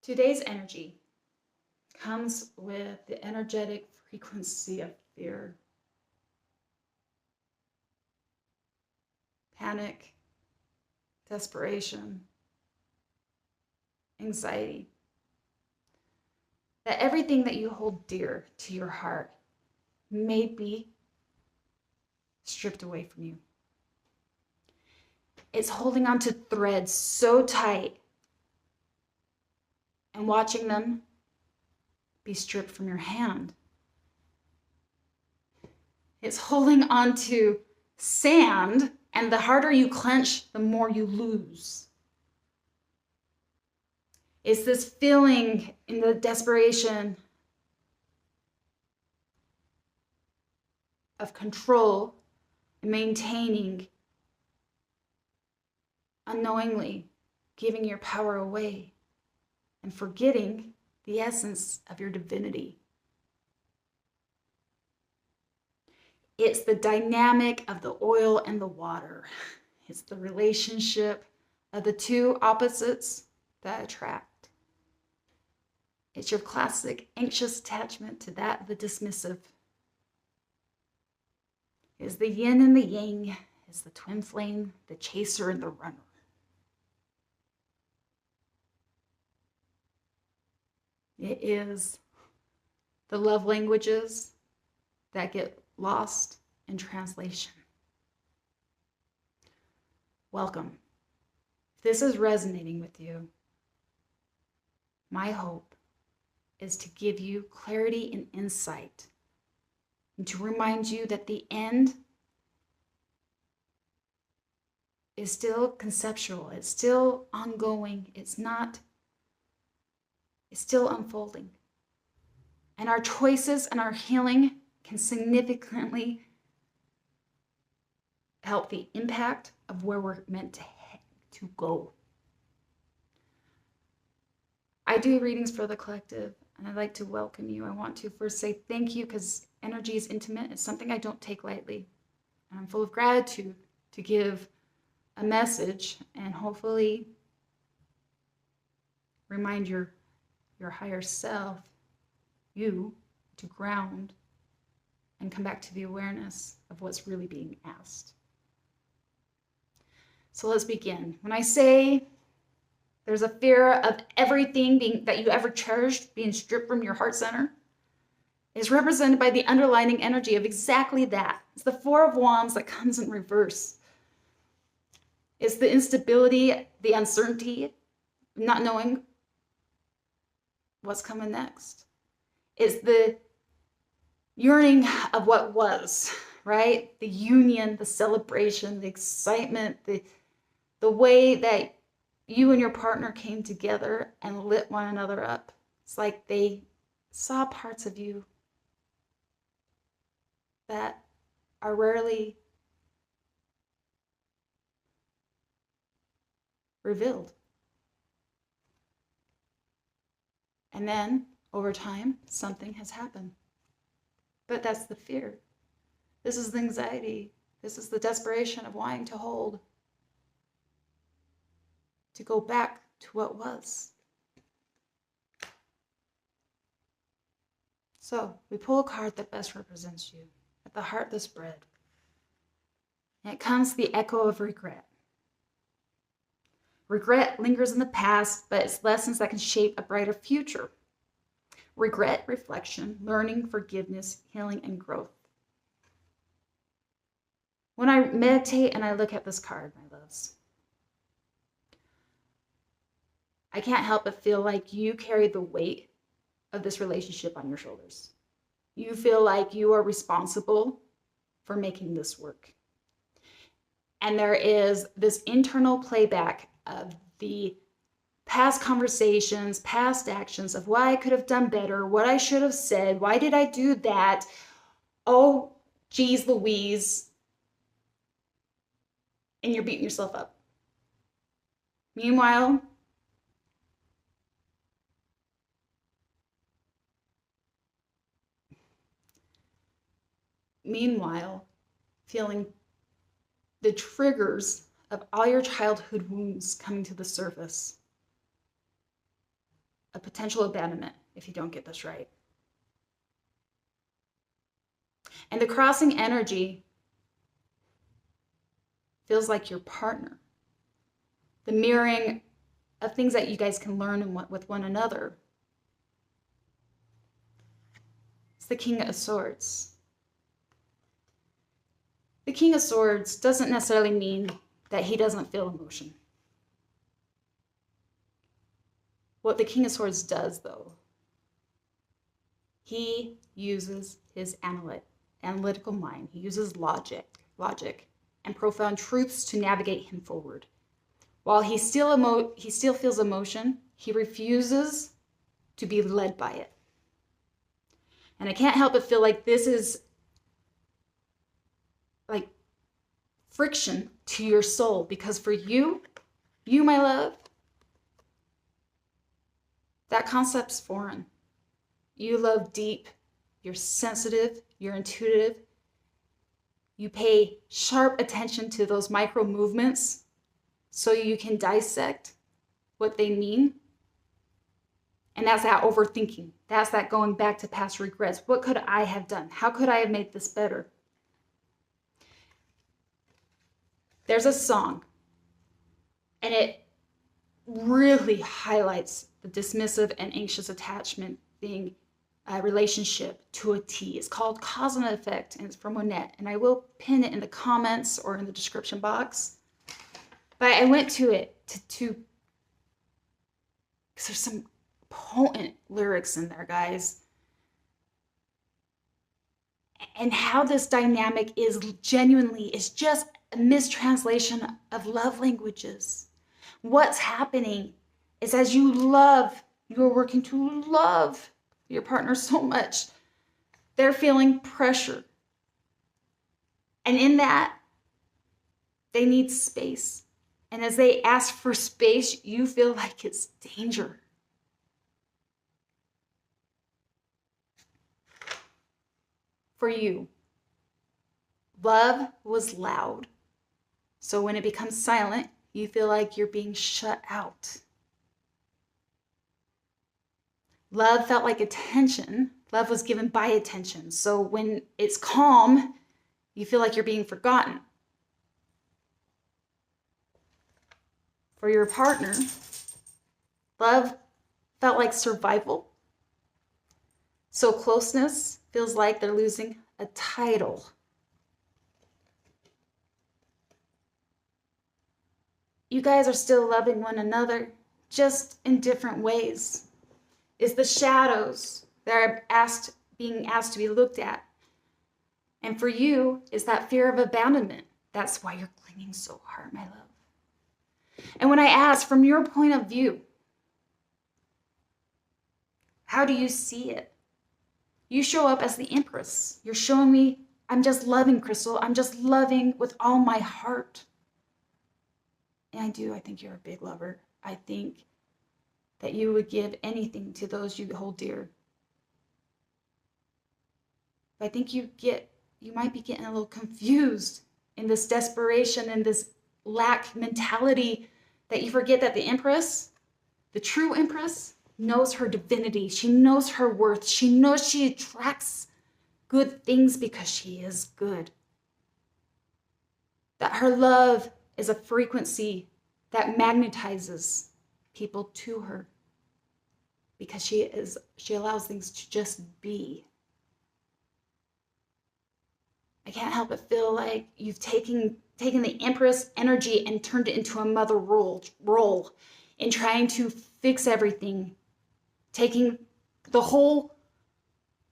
Today's energy comes with the energetic frequency of fear, panic, desperation, anxiety. That everything that you hold dear to your heart may be stripped away from you. It's holding on to threads so tight and watching them be stripped from your hand. It's holding on to sand, and the harder you clench, the more you lose. It's this feeling in the desperation of control and maintaining, unknowingly giving your power away and forgetting the essence of your divinity. It's the dynamic of the oil and the water. It's the relationship of the two opposites that attract. It's your classic anxious attachment to that of the dismissive. It's the yin and the yang. It's the twin flame, the chaser and the runner. It is the love languages that get lost in translation. Welcome. If this is resonating with you, my hope is to give you clarity and insight and to remind you that the end is still conceptual. It's still ongoing. It's still unfolding. And our choices and our healing can significantly help the impact of where we're meant to go. I do readings for the collective, and I'd like to welcome you. I want to first say thank you, because energy is intimate. It's something I don't take lightly. And I'm full of gratitude to give a message and hopefully remind your higher self, you, to ground and come back to the awareness of what's really being asked. So let's begin. When I say there's a fear of everything that you ever cherished being stripped from your heart center, is represented by the underlining energy of exactly that. It's the Four of Wands that comes in reverse. It's the instability, the uncertainty, not knowing what's coming next. It's the yearning of what was, right? The union, the celebration, the excitement, the way that you and your partner came together and lit one another up. It's like they saw parts of you that are rarely revealed. And then, over time, something has happened. But that's the fear. This is the anxiety. This is the desperation of wanting to hold, to go back to what was. So, we pull a card that best represents you. At the heart of the spread. And it comes the echo of regret. Regret lingers in the past, but it's lessons that can shape a brighter future. Regret, reflection, learning, forgiveness, healing, and growth. When I meditate and I look at this card, my loves, I can't help but feel like you carry the weight of this relationship on your shoulders. You feel like you are responsible for making this work. And there is this internal playback of the past conversations, past actions of what I could have done better, what I should have said, why did I do that? Oh, geez Louise. And you're beating yourself up. Meanwhile, feeling the triggers of all your childhood wounds coming to the surface. a potential abandonment if you don't get this right. And the crossing energy feels like your partner. The mirroring of things that you guys can learn with one another. It's the King of Swords. The King of Swords doesn't necessarily mean that he doesn't feel emotion. What the King of Swords does, though, he uses his analytical mind. He uses logic, and profound truths to navigate him forward. While he still feels emotion, he refuses to be led by it. And I can't help but feel like this is like friction to your soul, because for you, my love, that concept's foreign. You love deep, you're sensitive, you're intuitive. You pay sharp attention to those micro movements so you can dissect what they mean. And that's that overthinking. That's that going back to past regrets. What could I have done? How could I have made this better? There's a song, and it really highlights the dismissive and anxious attachment being a relationship to a T. It's called Cause and Effect, and it's from Monette. And I will pin it in the comments or in the description box. But I went to it to because there's some potent lyrics in there, guys. And how this dynamic is just a mistranslation of love languages. What's happening is as you're working to love your partner so much, they're feeling pressure. And in that, they need space. And as they ask for space, you feel like it's danger. For you, love was loud. So when it becomes silent, you feel like you're being shut out. Love felt like attention. Love was given by attention. So when it's calm, you feel like you're being forgotten. For your partner, love felt like survival. So closeness feels like they're losing a title. You guys are still loving one another, just in different ways. It's the shadows that are being asked to be looked at. And for you, is that fear of abandonment. That's why you're clinging so hard, my love. And when I ask, from your point of view, how do you see it? You show up as the Empress. You're showing me, I'm just loving, Crystal. I'm just loving with all my heart. And I think you're a big lover. I think that you would give anything to those you hold dear. But I think you might be getting a little confused in this desperation and this lack mentality, that you forget that the Empress, the true Empress, knows her divinity. She knows her worth. She knows she attracts good things because she is good. That her love is a frequency that magnetizes people to her because she allows things to just be. I can't help but feel like you've taken the Empress energy and turned it into a mother role in trying to fix everything, taking the whole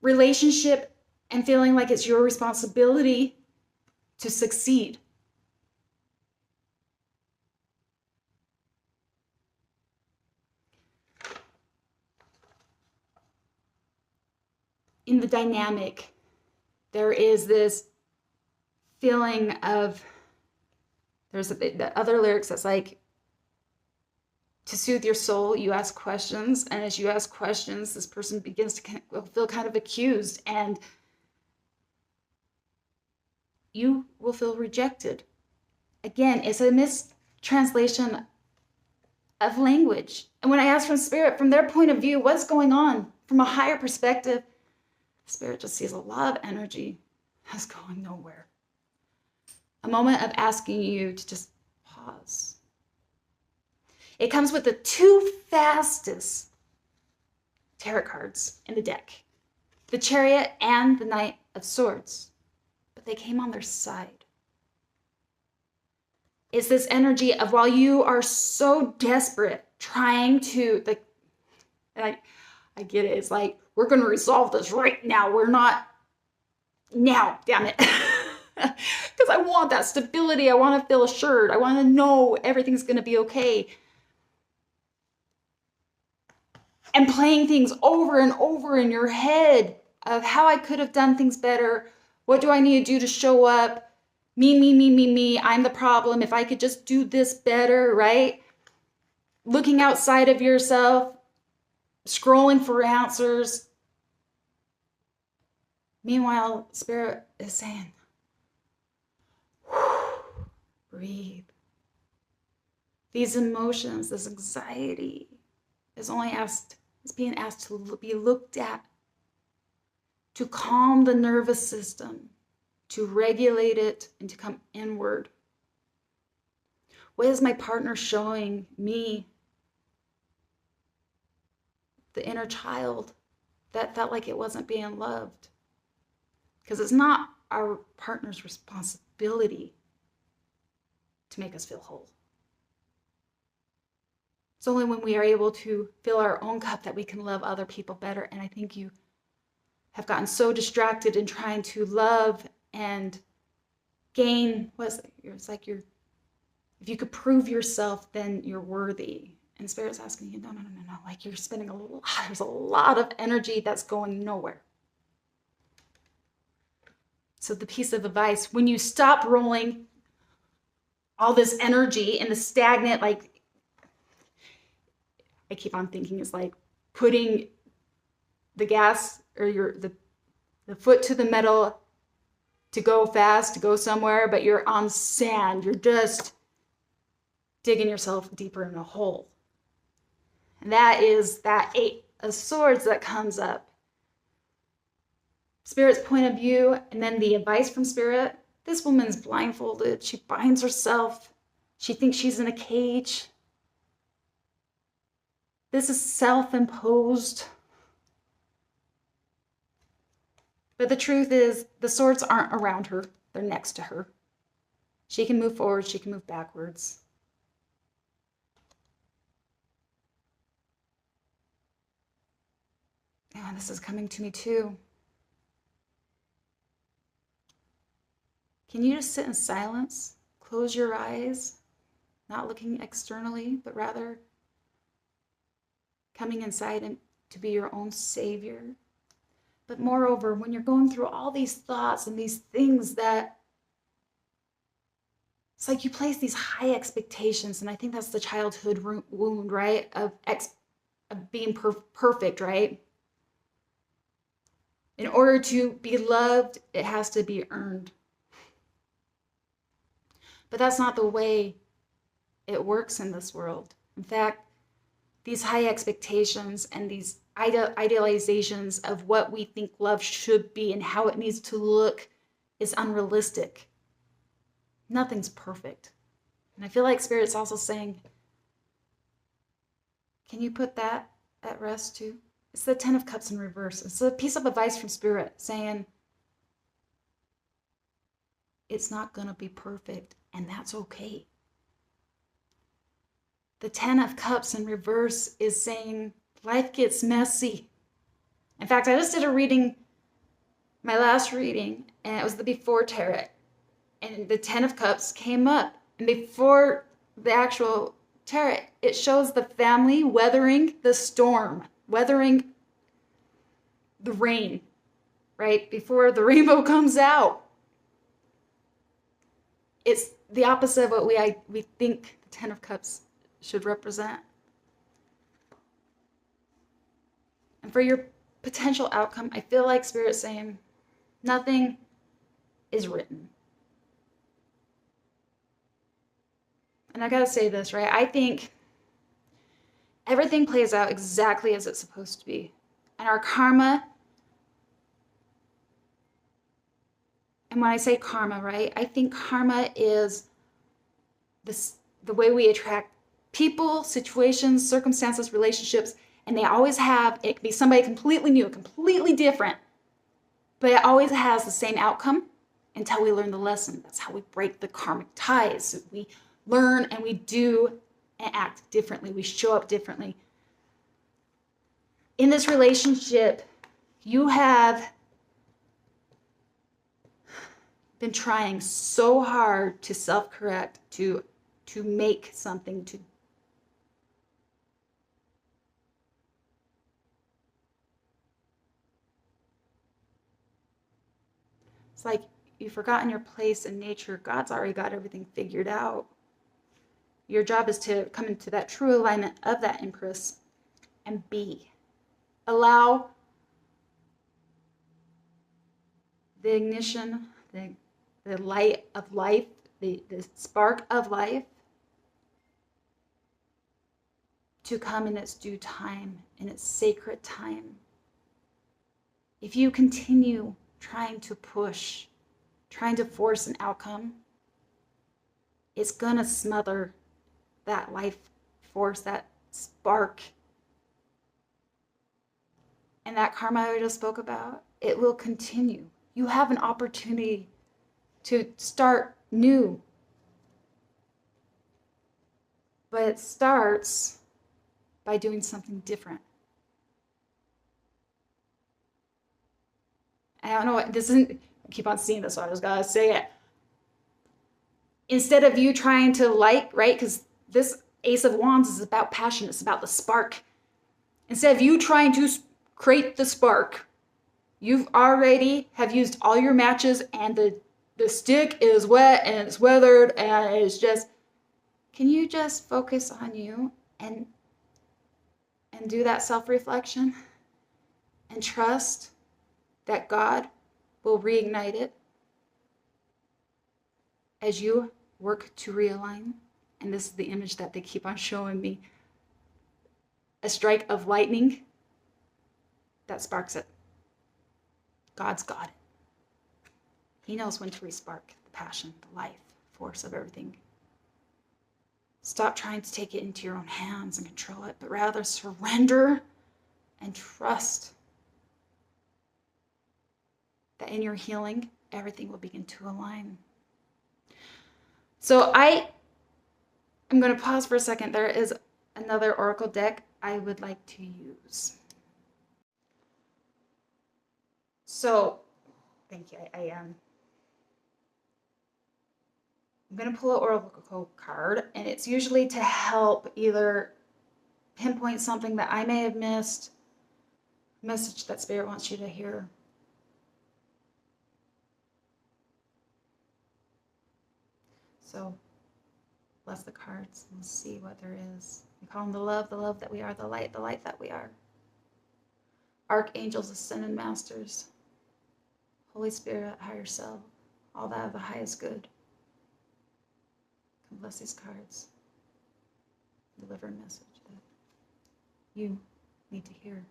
relationship and feeling like it's your responsibility to succeed. In the dynamic, there is this feeling of, there's the other lyrics that's like, to soothe your soul, you ask questions, and as you ask questions, this person begins to feel kind of accused, and you will feel rejected. Again, it's a mistranslation of language. And when I ask from Spirit, from their point of view, what's going on from a higher perspective, Spirit just sees a lot of energy that's going nowhere. A moment of asking you to just pause. It comes with the two fastest tarot cards in the deck, the Chariot and the Knight of Swords, but they came on their side. It's this energy of while you are so desperate trying to, and I get it, it's like, we're going to resolve this right now. We're not now, damn it. Because I want that stability. I want to feel assured. I want to know everything's going to be okay. And playing things over and over in your head of how I could have done things better. What do I need to do to show up? Me. I'm the problem. If I could just do this better, right? Looking outside of yourself, scrolling for answers. Meanwhile, Spirit is saying, breathe. These emotions, this anxiety is being asked to be looked at, to calm the nervous system, to regulate it, and to come inward. What is my partner showing me? The inner child that felt like it wasn't being loved. Because it's not our partner's responsibility to make us feel whole. It's only when we are able to fill our own cup that we can love other people better. And I think you have gotten so distracted in trying to love and gain, it's like if you could prove yourself, then you're worthy. And Spirit's asking you, no. Like you're spending there's a lot of energy that's going nowhere. So the piece of advice, when you stop rolling all this energy in the stagnant, like, I keep on thinking it's like putting the gas or the foot to the metal to go fast, to go somewhere, but you're on sand. You're just digging yourself deeper in a hole. And that is that Eight of Swords that comes up. Spirit's point of view, and then the advice from Spirit. This woman's blindfolded. She binds herself. She thinks she's in a cage. This is self-imposed. But the truth is, the swords aren't around her. They're next to her. She can move forward. She can move backwards. And this is coming to me too. Can you just sit in silence? Close your eyes, not looking externally, but rather coming inside and to be your own savior. But moreover, when you're going through all these thoughts and these things that it's like you place these high expectations, and I think that's the childhood wound, right? Of being perfect, right? In order to be loved, it has to be earned. But that's not the way it works in this world. In fact, these high expectations and these idealizations of what we think love should be and how it needs to look is unrealistic. Nothing's perfect. And I feel like Spirit's also saying, can you put that at rest too? It's the Ten of Cups in reverse. It's a piece of advice from Spirit saying, it's not going to be perfect, and that's okay. The Ten of Cups in reverse is saying life gets messy. In fact, I just did a reading, my last reading, and it was the Before Tarot. And the Ten of Cups came up. And before the actual tarot, it shows the family weathering the storm, weathering the rain, right? Before the rainbow comes out. It's the opposite of what we think the Ten of Cups should represent. And for your potential outcome, I feel like Spirit's saying, nothing is written. And I gotta say this, right? I think Everything plays out exactly as it's supposed to be. And our karma, and when I say karma, right, I think karma is the way we attract people, situations, circumstances, relationships, and they always have, it can be somebody completely new, completely different, but it always has the same outcome until we learn the lesson. That's how we break the karmic ties. We learn and we do and act differently. We show up differently. In this relationship, you have been trying so hard to self-correct, to make something, to it's like you've forgotten your place in nature. God's already got everything figured out. Your job is to come into that true alignment of that Empress and be. Allow the ignition, the light of life, the spark of life to come in its due time, in its sacred time. If you continue trying to push, trying to force an outcome, it's gonna smother that life force, that spark. And that karma I just spoke about, it will continue. You have an opportunity to start new. But it starts by doing something different. I don't know what this isn't. I keep on seeing this, so I just gotta say it. Instead of you trying to right? Because this Ace of Wands is about passion, it's about the spark. Instead of you trying to create the spark, you've already have used all your matches and the stick is wet and it's weathered and it's just, can you just focus on you and do that self-reflection and trust that God will reignite it as you work to realign? And this is the image that they keep on showing me. A strike of lightning that sparks it. God's got it. He knows when to re-spark the passion, the life force of everything. Stop trying to take it into your own hands and control it, but rather surrender and trust that in your healing, everything will begin to align. So I'm going to pause for a second. There is another oracle deck I would like to use. So, thank you. I'm going to pull an oracle card, and it's usually to help either pinpoint something that I may have missed, a message that Spirit wants you to hear. So, bless the cards and see what there is. We call them the love that we are, the light that we are. Archangels, ascended masters, Holy Spirit, higher self, all that of the highest good. Come bless these cards. Deliver a message that you need to hear.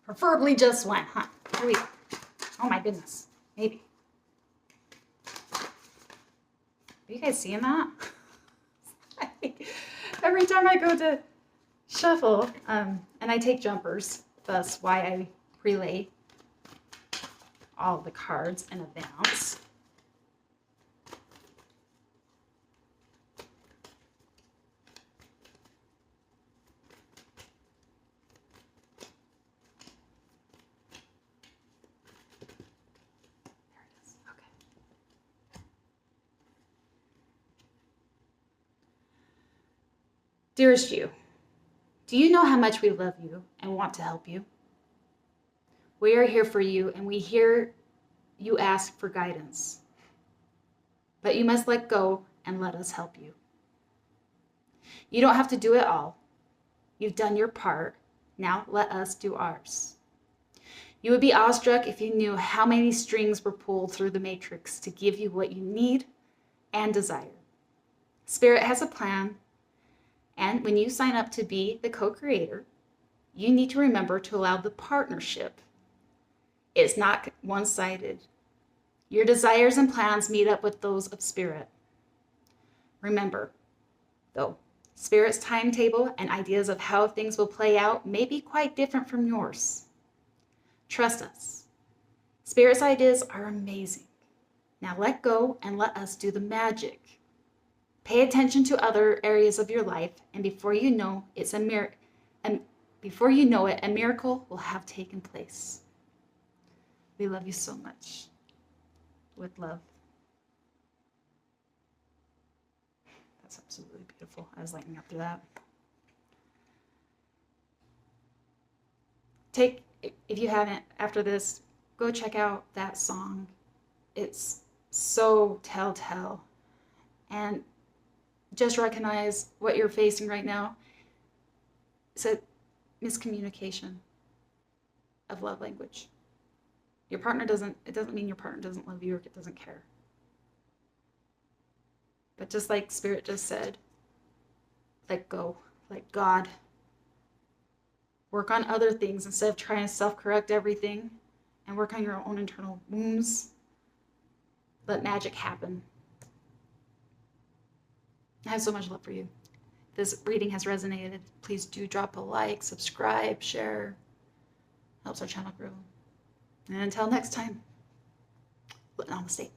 Preferably just one, huh? Here we go. Oh my goodness. Maybe. Are you guys seeing that? Every time I go to shuffle, and I take jumpers, thus why I relay all the cards in advance. Dearest you, Do you know how much we love you and want to help you? We are here for you, and we hear you ask for guidance. But you must let go and let us help you. You don't have to do it all. You've done your part. Now let us do ours. You would be awestruck if you knew how many strings were pulled through the matrix to give you what you need and desire. Spirit has a plan, and when you sign up to be the co-creator, you need to remember to allow the partnership. It's not one-sided. Your desires and plans meet up with those of Spirit. Remember, though, Spirit's timetable and ideas of how things will play out may be quite different from yours. Trust us. Spirit's ideas are amazing. Now let go and let us do the magic. Pay attention to other areas of your life, and before you know it, a miracle will have taken place. We love you so much. With love. That's absolutely beautiful. I was lighting up through that. If you haven't, after this, go check out that song. It's so telltale. And just recognize what you're facing right now. It's a miscommunication of love language. It doesn't mean your partner doesn't love you or doesn't care. But just like Spirit just said, let go, let God. Work on other things instead of trying to self-correct everything, and work on your own internal wounds. Let magic happen. I have so much love for you. If this reading has resonated, please do drop a like, subscribe, share. Helps our channel grow. And until next time, namaste.